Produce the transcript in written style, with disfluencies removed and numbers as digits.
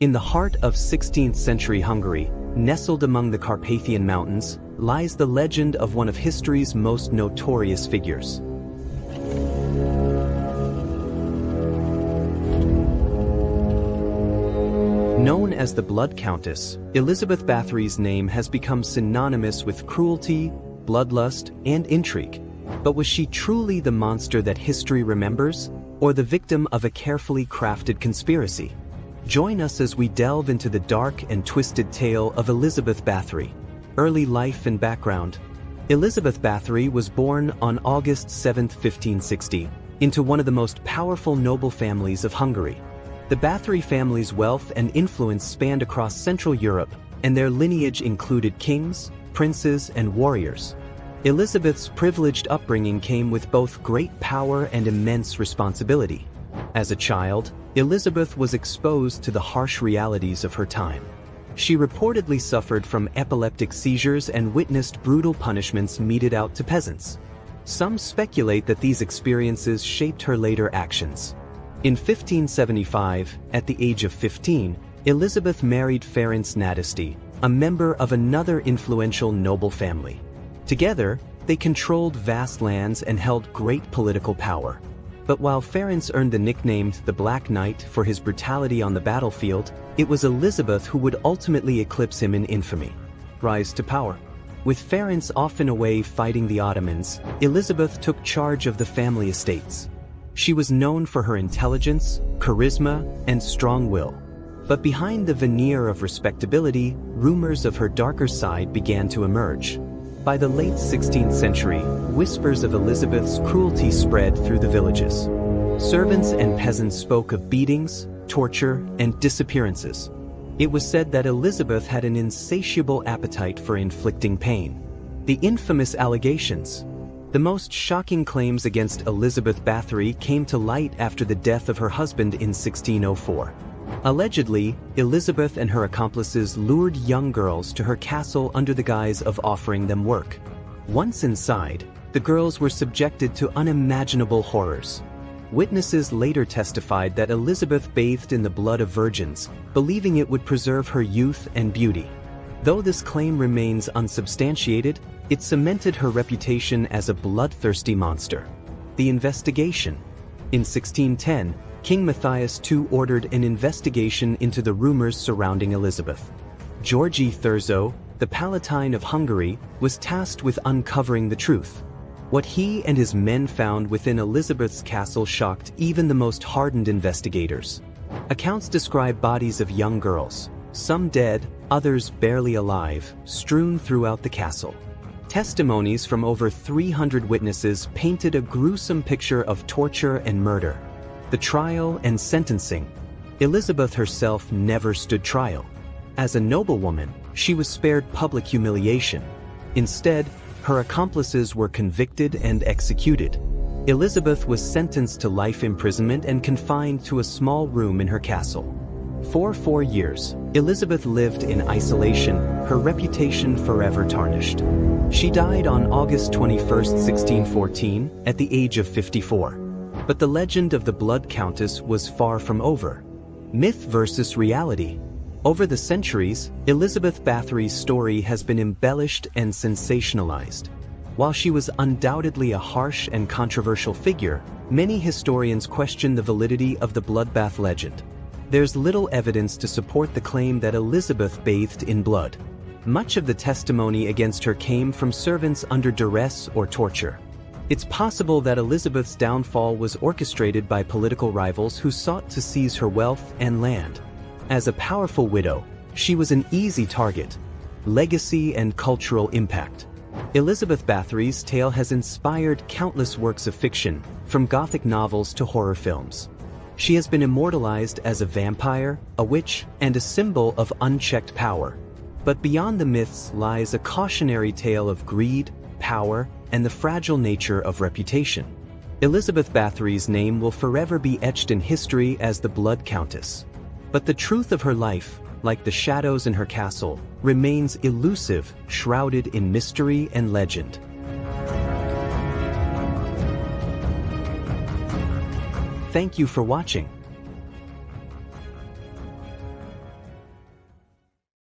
In the heart of 16th century Hungary, nestled among the Carpathian Mountains, lies the legend of one of history's most notorious figures. Known as the Blood Countess, Elizabeth Bathory's name has become synonymous with cruelty, bloodlust, and intrigue. But was she truly the monster that history remembers, or the victim of a carefully crafted conspiracy? Join us as we delve into the dark and twisted tale of Elizabeth Bathory. Early life and background. Elizabeth Bathory was born on August 7, 1560, into one of the most powerful noble families of Hungary. The Bathory family's wealth and influence spanned across Central Europe, and their lineage included kings, princes, and warriors. Elizabeth's privileged upbringing came with both great power and immense responsibility. As a child, Elizabeth was exposed to the harsh realities of her time. She reportedly suffered from epileptic seizures and witnessed brutal punishments meted out to peasants. Some speculate that these experiences shaped her later actions. In 1575, at the age of 15, Elizabeth married Ferenc Nadasdy, a member of another influential noble family. Together, they controlled vast lands and held great political power. But while Ferenc earned the nickname the Black Knight for his brutality on the battlefield, it was Elizabeth who would ultimately eclipse him in infamy. Rise to power. With Ferenc often away fighting the Ottomans, Elizabeth took charge of the family estates. She was known for her intelligence, charisma, and strong will. But behind the veneer of respectability, rumors of her darker side began to emerge. By the late 16th century, whispers of Elizabeth's cruelty spread through the villages. Servants and peasants spoke of beatings, torture, and disappearances. It was said that Elizabeth had an insatiable appetite for inflicting pain. The infamous accusations. The most shocking claims against Elizabeth Bathory came to light after the death of her husband in 1604. Allegedly, Elizabeth and her accomplices lured young girls to her castle under the guise of offering them work. Once inside, the girls were subjected to unimaginable horrors. Witnesses later testified that Elizabeth bathed in the blood of virgins, believing it would preserve her youth and beauty. Though this claim remains unsubstantiated, it cemented her reputation as a bloodthirsty monster. The investigation. In 1610, King Matthias II ordered an investigation into the rumors surrounding Elizabeth. Georgi Thurzo, the Palatine of Hungary, was tasked with uncovering the truth. What he and his men found within Elizabeth's castle shocked even the most hardened investigators. Accounts describe bodies of young girls, some dead, others barely alive, strewn throughout the castle. Testimonies from over 300 witnesses painted a gruesome picture of torture and murder. The trial and sentencing. Elizabeth herself never stood trial. As a noblewoman, she was spared public humiliation. Instead, her accomplices were convicted and executed. Elizabeth was sentenced to life imprisonment and confined to a small room in her castle. For 4 years, Elizabeth lived in isolation, her reputation forever tarnished. She died on August 21, 1614, at the age of 54. But the legend of the Blood Countess was far from over. Myth versus reality. Over the centuries, Elizabeth Bathory's story has been embellished and sensationalized. While she was undoubtedly a harsh and controversial figure, many historians question the validity of the bloodbath legend. There's little evidence to support the claim that Elizabeth bathed in blood. Much of the testimony against her came from servants under duress or torture. It's possible that Elizabeth's downfall was orchestrated by political rivals who sought to seize her wealth and land. As a powerful widow, she was an easy target. Legacy and cultural impact. Elizabeth Bathory's tale has inspired countless works of fiction, from Gothic novels to horror films. She has been immortalized as a vampire, a witch, and a symbol of unchecked power. But beyond the myths lies a cautionary tale of greed, power, and the fragile nature of reputation. Elizabeth Bathory's name will forever be etched in history as the Blood Countess. But the truth of her life, like the shadows in her castle, remains elusive, shrouded in mystery and legend. Thank you for watching.